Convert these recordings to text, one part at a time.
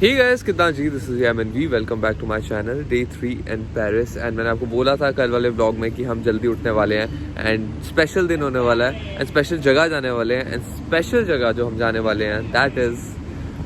Hey guys, कितना जी, this is Yamnavi, welcome back to my channel day 3 in Paris. And मैंने आपको बोला था कल वाले व्लॉग में कि हम जल्दी उठने वाले हैं एंड स्पेशल दिन होने वाला है एंड स्पेशल जगह जाने वाले हैं एंड स्पेशल जगह जो हम जाने वाले हैं that is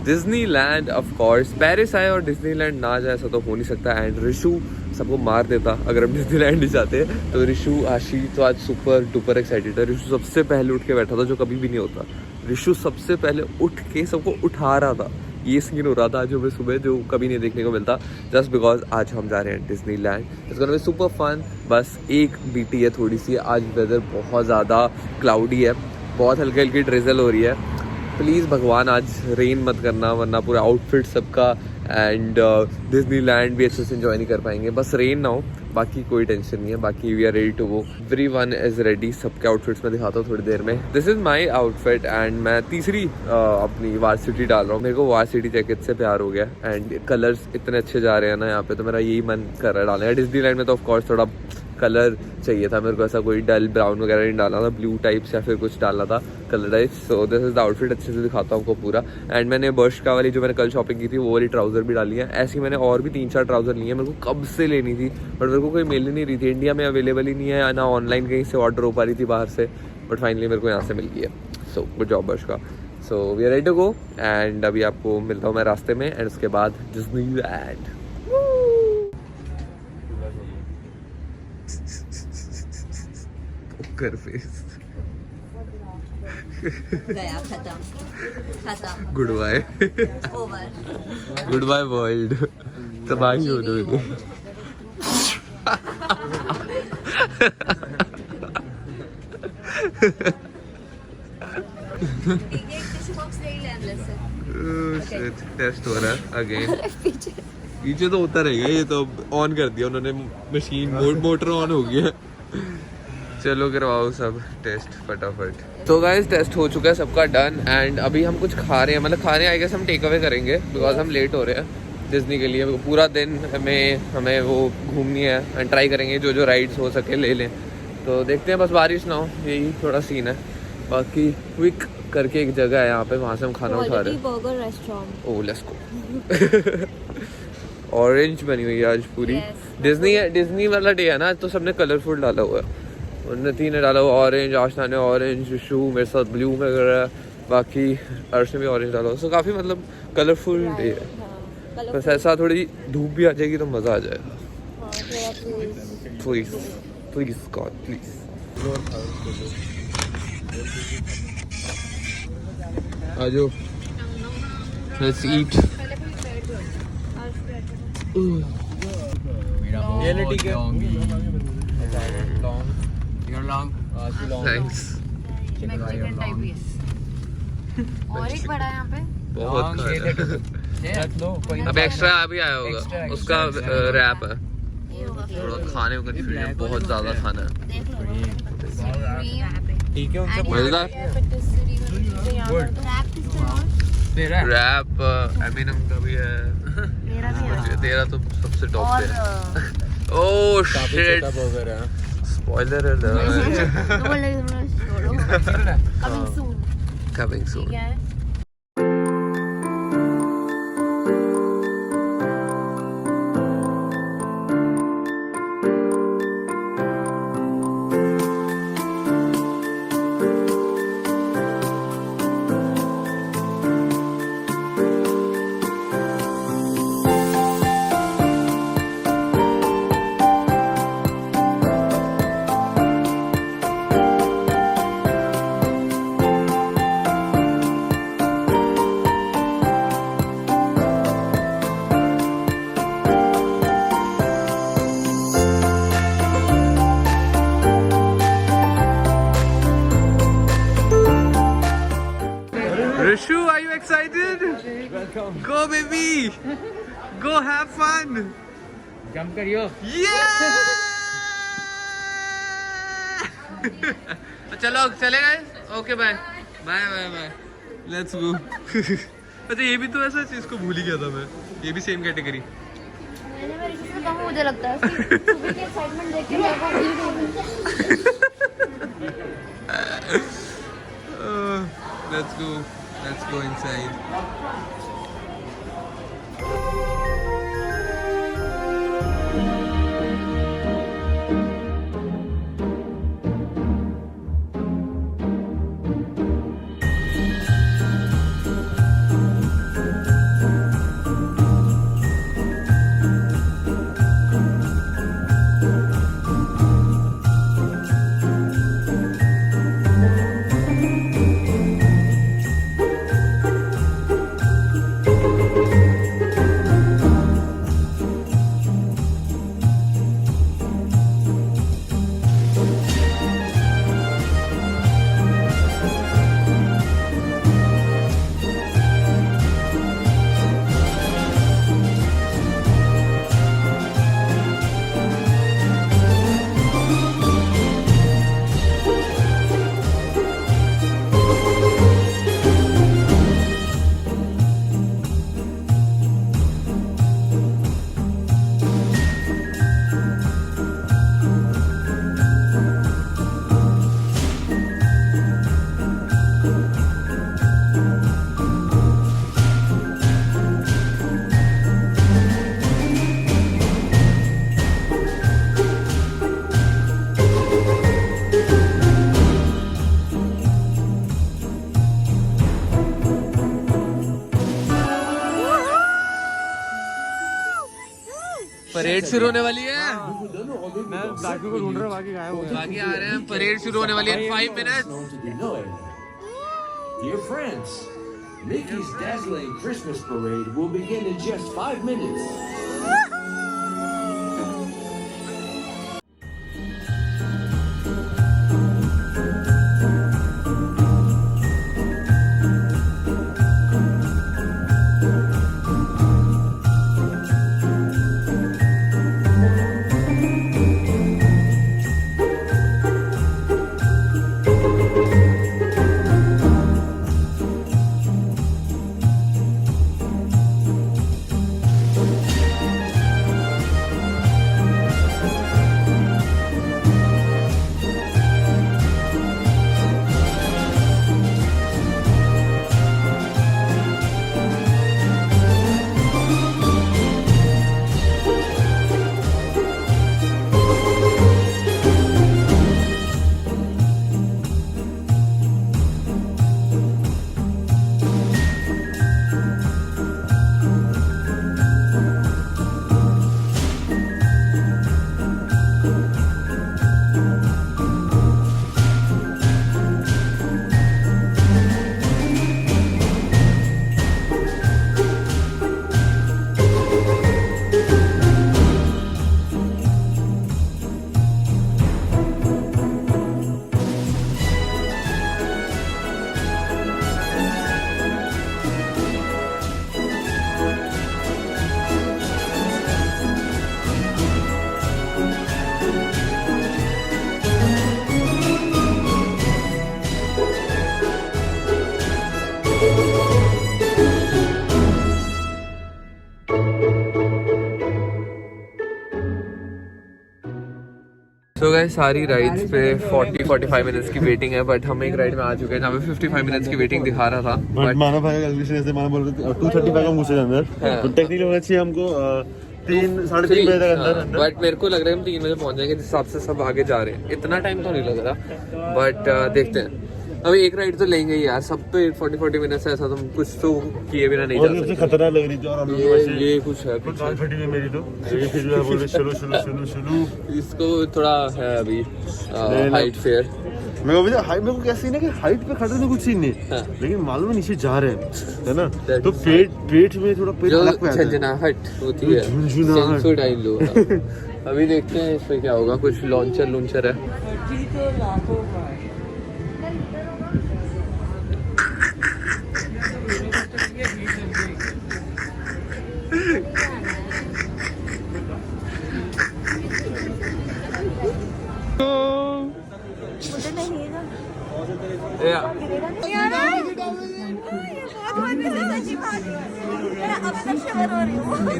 Disneyland. Of course Paris आए और डिज्नीलैंड ना जाए ऐसा तो हो नहीं सकता। एंड ऋषु सबको मार देता अगर हम डिज्नीलैंड नहीं जाते। तो ऋषु आशी तो आज सुपर डुपर एक्साइटेड है। ऋषु सबसे पहले उठ के बैठा था जो कभी भी नहीं होता। ऋषु सबसे पहले उठ के सबको उठा रहा था। ये सीन हो रहा था आज हमें सुबह जो कभी नहीं देखने को मिलता, जस्ट बिकॉज आज हम जा रहे हैं Disneyland. It's gonna be super fun. बस एक बीटी है थोड़ी सी, आज वेदर बहुत ज़्यादा क्लाउडी है, बहुत हल्की हल्की ड्रिजल हो रही है। प्लीज़ भगवान आज रेन मत करना वरना पूरा आउटफिट सबका एंड डिज्नीलैंड भी अच्छे से इंजॉय नहीं कर पाएंगे। बस रेन ना हो, बाकी कोई टेंशन नहीं है। बाकी we are ready to go, everyone is ready. सबके आउटफिट्स में दिखाता हूँ थोड़ी देर में। This is my outfit and मैं तीसरी अपनी वार्सिटी डाल रहा हूँ। मेरे को वार्सिटी जैकेट से प्यार हो गया एंड कलर्स इतने अच्छे जा रहे हैं ना यहाँ पे, तो मेरा यही मन कर रहा है डालने। डिज्नीलैंड में तो ऑफकोर्स थोड़ा कलर चाहिए था मेरे को, ऐसा कोई डल ब्राउन वगैरह नहीं डालना था, ब्लू टाइप्स या फिर कुछ डालना था colour types. So this is the outfit, अच्छे से दिखाता हूँ आपको पूरा। एंड मैंने बर्शका वाली जो मैंने कल शॉपिंग की थी वो वाली ट्राउज़र भी डाली है। ऐसी मैंने और भी 3-4 ट्राउज़र लिए हैं, मेरे को कब से लेनी थी बट मेरे को कोई मिल ही नहीं रही थी। इंडिया में अवेलेबल ही नहीं है, ना ऑनलाइन कहीं से ऑर्डर हो पा रही थी बाहर से, बट फाइनली मेरे को यहाँ से मिल गई है। So good job Bershka. So we are ready to go and अभी आपको मिलता हूँ मैं रास्ते में एंड उसके बाद डिज्नीलैंड। कर फेस गया, खत्म goodbye, over. Goodbye world. तबाही हो गई। टेस्ट हो रहा है अगेन। पीछे तो होता रहेगा, ये तो ऑन कर दिया उन्होंने मशीन, मोटर ऑन हो गया। चलो करवाओ सब टेस्ट फटाफट। तो गाइस टेस्ट हो चुका है सबका डन एंड अभी हम कुछ खा रहे हैं, मतलब खाने आए गेस हम टेक अवे करेंगे बिकॉज हम लेट हो रहे हैं डिज्नी के लिए। पूरा दिन हमें वो घूमनी है एंड ट्राई करेंगे जो जो राइड्स हो सके ले लें। तो देखते हैं, बस बारिश ना हो, यही थोड़ा सीन है। बाकी क्विक करके एक जगह है यहाँ पे, वहाँ से हम खाना उठा रहे हैं। Burger restaurant. Oh let's go. Orange बनी हुई है आज पूरी। डिज्नी वाला डे है ना, तो सबने कलरफुल डाला हुआ है। उन्नति ने डाला हुआ ऑरेंज, आशना ने ऑरेंज, ऋषु मेरे साथ ब्लू वगैरह, बाकी अर्श ने भी ऑरेंज डाला हुआ। सो काफ़ी मतलब कलरफुल डे है। बस ऐसा थोड़ी धूप भी आ जाएगी तो मज़ा आ जाएगा। Please please god please. आ जाओ, लेट्स ईट। ये ले ठीक है। थैंक्स। और एक बड़ा यहाँ पे बहुत अब एक्स्ट्रा अभी आया होगा, उसका रैप है। थोड़ा खाने को कंफ्यूजन, बहुत ज़्यादा खाना है। ठीक है, उनसे मजेदार रैप एमिनम का भी है। तेरा तो सबसे टॉप पे है। Oh shit, spoiler coming soon. Rishu, are you excited? Welcome. Go baby. Go have fun. Jump करियो। Yeah! तो चलो चले गए। Okay bye bye bye bye. Let's go. अच्छा ये भी तो ऐसा चीज को भूल ही गया था मैं, ये भी सेम कैटेगरी। मुझे लगता है सुबह की एक्साइटमेंट देख के मेरे को भूल गई। Let's go inside. परेड शुरू होने वाली है। मैं बाकी को ढूंढ रहा हूँ, बाकी गायब हो गए। बाकी आ रहे हैं, परेड शुरू होने वाली है 5 minute. Dear friends, Mickey's dazzling Christmas parade will begin in just 5 minutes. तो गाइस सारी राइड्स पे 40-45 मिनट्स की वेटिंग है, बट हम एक राइड में आ चुके हैं जहाँ पे 55 मिनट्स की वेटिंग दिखा रहा था। बट माना भाई गलती से माना बोल रहे थे 2:35 का मुझे अंदर, तो टेक्निकली होना चाहिए हमको 3-3:30 बजे तक अंदर। बट मेरे को लग रहा है हम 3 बजे पहुंच जाएंगे, जिस हिसाब से सब आगे जा रहे हैं। इतना टाइम तो नहीं लग रहा, बट देखते हैं। अभी एक राइड तो लेंगे ही यार, सब पे 40-40 मिनट्स ऐसा तुम कुछ तो किए बिना नहीं जा और सकते। खतरनाक लग रही थी और हम लोग ये कुछ है कुछ गाल फटी हुई मेरी, तो ये फिर भी बोल रहे चलो। इसको थोड़ा है अभी हाइट फेयर। मेरे को कैसे ना कि हाइट पे खड़े तो कुछ सीन नहीं, हाँ। लेकिन मालूम है नीचे जा रहे हैं, है ना, तो पेट में थोड़ा पेट जो अलग पे आता है। झंझनाहट होती है, झुंझुनाहट। सेंसोडाइन लो। अभी देखते हैं इसमें क्या होगा, कुछ लॉन्चर है।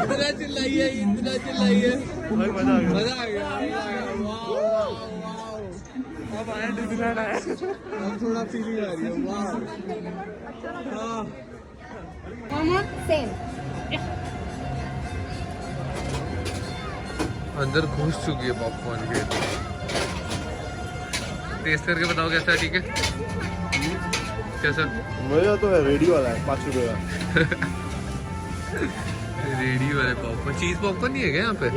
इतना चिल्लाइए, मजा आ गया। अब आया डिज्नीलैंड आया, अब थोड़ा फीलिंग आ रही है। सेम अंदर घुस चुकी है पॉपकॉर्न के। टेस्ट करके बताओ कैसा है। ठीक है कैसा? मजा तो है, रेडी वाला है 5 रुपए का। रेडी वाले पॉपकॉर्न, चीज पॉपकॉर्न नहीं है क्या यहाँ पे?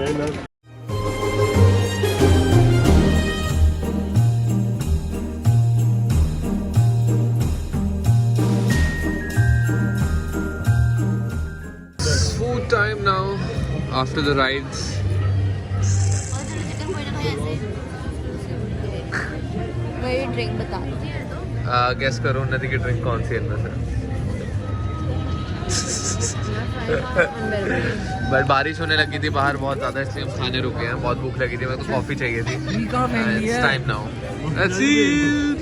Food time now after the rides. वही ड्रिंक बता दो। गेस करो नदी की ड्रिंक कौन सी है इनमें से? बट बारिश होने लगी थी बाहर बहुत ज्यादा, इसलिए हम खाने रुके हैं। बहुत भूख लगी थी, मेरे को कॉफी चाहिए थी। It's time now. Let's eat.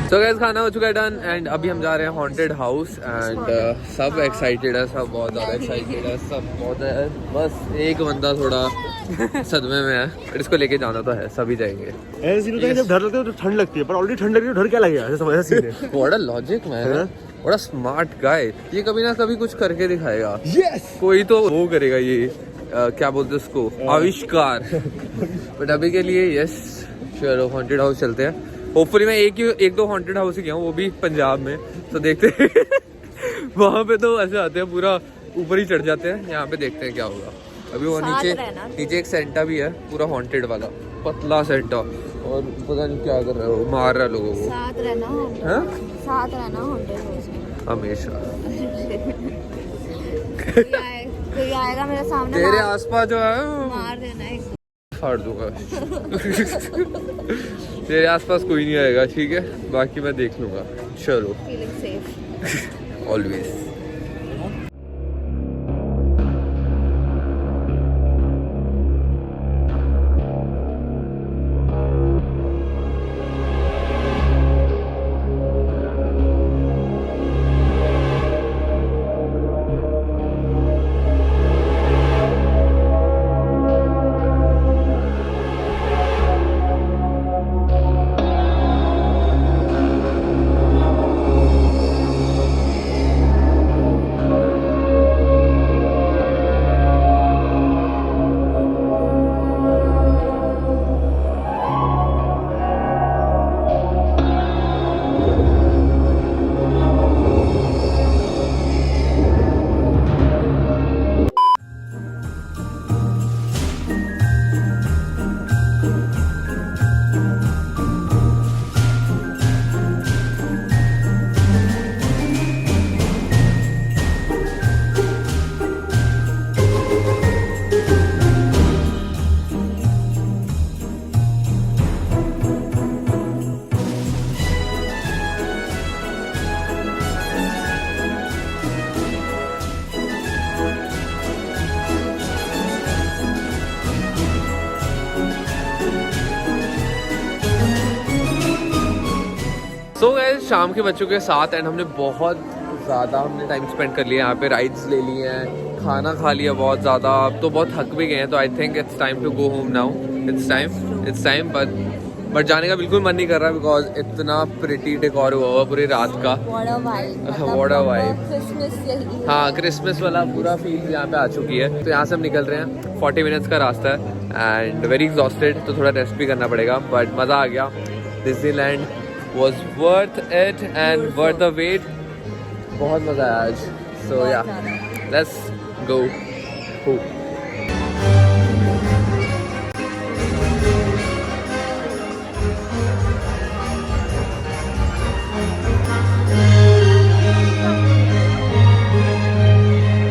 तो गाइस खाना हो चुका है डन, एंड अभी हम जा रहे हैं हॉन्टेड हाउस। एंड सब एक्साइटेड है, सब बहुत ज़्यादा एक्साइटेड है, सब बहुत है। बस एक बंदा थोड़ा सदमे में है, बट इसको लेके जाना तो है, सभी जाएंगे। ऐसे सीन होता है जब डर लगता है तो ठंड लगती है, पर ऑलरेडी ठंड लग रही है, डर क्या लगेगा, ऐसा समझ सीन है। बड़ा लॉजिक मैन, बड़ा स्मार्ट गाय। ये कभी ना कभी कुछ करके दिखाएगा। यस, कोई तो वो करेगा ये क्या बोलते उसको, आविष्कार। बट अभी के लिए यस चलो हॉन्टेड हाउस चलते हैं। होपफुली मैं एक दो हॉन्टेड हाउस ही गया हूँ, वो भी पंजाब में, तो देखते हैं वहाँ पे तो ऐसे आते हैं पूरा ऊपर ही चढ़ जाते हैं, यहाँ पे देखते हैं क्या होगा। अभी वो नीचे एक सेंटा भी है पूरा हॉन्टेड वाला, पतला सेंटा, और पता नहीं क्या कर रहा है वो, मार रहा है लोगों को। साथ रहना हॉन्टेड हाउस में हमेशा। कोई आएगा मेरे सामने, तेरे आसपास जो है मार देना एक फाड़ दूंगा तेरे आसपास कोई नहीं आएगा, ठीक है, बाकी मैं देख लूंगा। चलो, feeling safe always. So guys, शाम के बच्चों के साथ एंड हमने बहुत ज़्यादा टाइम स्पेंड कर लिया यहाँ पे, राइड्स ले लिए हैं, खाना खा लिया बहुत ज़्यादा, अब तो बहुत थक भी गए हैं, तो I think it's time to go home now. It's time but जाने का बिल्कुल मन नहीं कर रहा बिकॉज इतना प्रिटी डेकोर हुआ हुआ पूरी रात का। What a vibe। हाँ, क्रिसमस वाला पूरा फील यहाँ पे आ चुकी है। तो यहाँ से हम निकल रहे हैं, 40 मिनट्स का रास्ता है एंड वेरी एग्जॉस्टेड, तो थोड़ा रेस्ट भी करना पड़ेगा, बट मज़ा आ गया। Disneyland was worth it and worth the wait। बहुत मज़ा आया आज। So yeah, let's go home।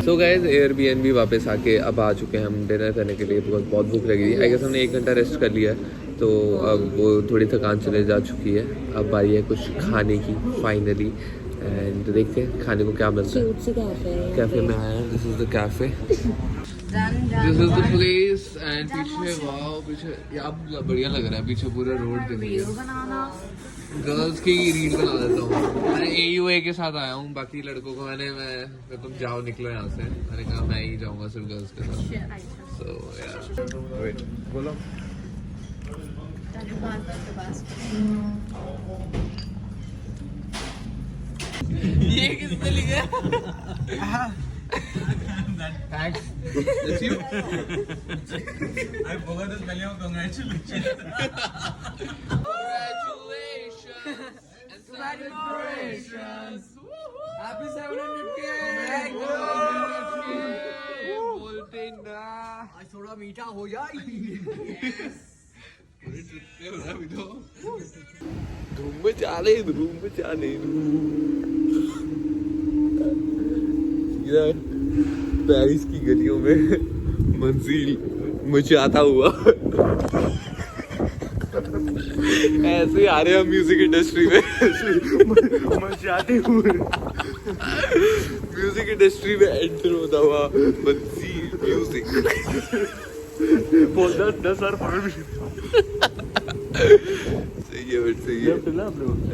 So guys, Airbnb वापस आके अब आ चुके हैं हम डिनर करने के लिए, बिकॉज बहुत भूख लगी थी। आई गेस हमने 1 घंटा रेस्ट कर लिया है, तो अब वो थोड़ी थकान चले जा चुकी है। अब बारी है कुछ खाने की फाइनली, एंड देखते हैं खाने को क्या मिलता है। कैफे में आया है, this is the cafe, this is the place and पीछे वाओ, पीछे यार बढ़िया लग रहा है, पीछे पूरा रोड दिख रहा है। गर्ल्स की रील बना देता हूँ। मैं AUA के साथ आया हूँ, बाकी लड़कों को मैं तुम जाओ निकलो यहाँ से, मैंने कहा मैं ही जाऊँगा सिर्फ गर्ल्स के साथ। सो यार बोलो। ये किसने लिखा? Thanks. That's you. I forgot to spell your congratulations. Congratulations. Happy 700K. बोलते ना आज थोड़ा मीठा हो जाए। धूम मचाने पेरिस की गलियों में मंजिल मचाता हुआ ऐसे ही आ रहे हैं म्यूजिक इंडस्ट्री में मचाते हुए म्यूजिक इंडस्ट्री में एंटर होता हुआ मंजिल म्यूजिक। बहुत 10,000 फॉलोअर भी सही है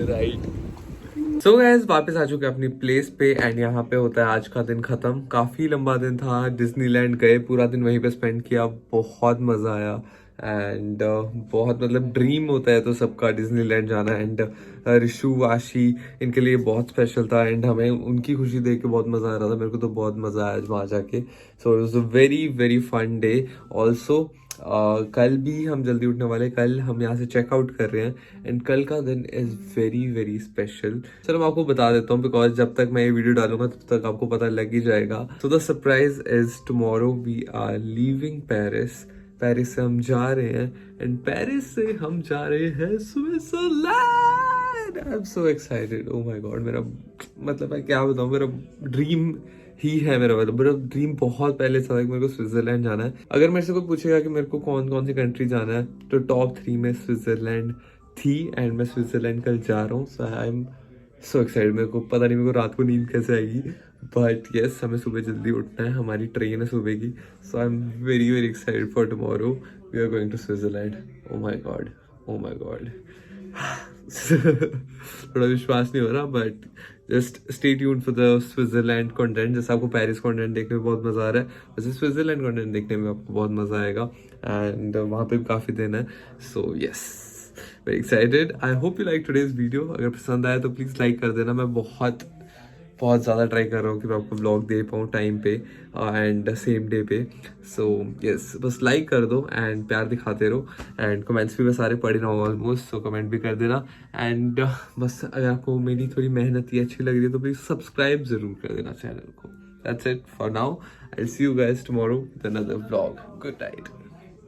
राइट। सो गाइस, वापस आ चुके हैं अपनी प्लेस पे एंड यहाँ पे होता है आज का दिन खत्म। काफी लंबा दिन था, डिज्नीलैंड गए, पूरा दिन वहीं पे स्पेंड किया, बहुत मजा आया एंड बहुत मतलब ड्रीम होता है तो सबका डिज्नीलैंड जाना। एंड ऋषु आशी इनके लिए बहुत स्पेशल था एंड हमें उनकी खुशी देख के बहुत मजा आ रहा था। मेरे को तो बहुत मजा आया वहाँ जाके। So it was a very very fun day also कल भी हम जल्दी उठने वाले, कल हम यहाँ से चेकआउट कर रहे हैं एंड कल का दिन इज़ वेरी वेरी स्पेशल। चलो मैं आपको बता देता हूँ बिकॉज जब तक मैं ये वीडियो डालूंगा तब तक आपको पता लग ही जाएगा। So the surprise is tomorrow we are leaving Paris. Paris से हम जा रहे हैं एंड पेरिस से हम जा रहे हैं Switzerland. I am so excited, oh my God. मेरा मतलब मैं क्या बताऊँ, मेरा ड्रीम ही है, मेरा ड्रीम बहुत पहले से था कि मेरे को स्विट्जरलैंड जाना है। अगर मेरे से कोई पूछेगा कि मेरे को कौन कौन सी कंट्री जाना है तो टॉप 3 में स्विट्जरलैंड थी एंड मैं स्विट्जरलैंड कल जा रहा हूँ। सो आई एम सो एक्साइटेड। मेरे को पता नहीं मेरे को रात को नींद कैसे आएगी, बट यस हमें सुबह जल्दी उठना है, हमारी ट्रेन है सुबह की। So I am very very excited for tomorrow we are going to Switzerland. Oh my god, oh my god. थोड़ा विश्वास नहीं हो रहा, but just stay tuned for the Switzerland content. जैसे आपको पेरिस कंटेंट देखने में बहुत मज़ा आ रहा है, वैसे स्विट्जरलैंड कंटेंट देखने में आपको बहुत मज़ा आएगा एंड वहाँ पे भी काफ़ी दिन है। So yes very excited. I hope you like today's video. अगर पसंद आया तो प्लीज़ लाइक कर देना। मैं बहुत ज़्यादा ट्राई कर रहा हूँ कि मैं आपको ब्लॉग दे पाऊँ टाइम पे एंड सेम डे पे। सो यस बस लाइक कर दो एंड प्यार दिखाते रहो एंड कमेंट्स भी मैं सारे पढ़ रहा हूँ ऑलमोस्ट, सो कमेंट भी कर देना एंड बस अगर आपको मेरी थोड़ी मेहनत ही अच्छी लग रही है तो प्लीज़ सब्सक्राइब ज़रूर कर देना चैनल को। That's it for now. I will see you guys tomorrow with another vlog. Good night.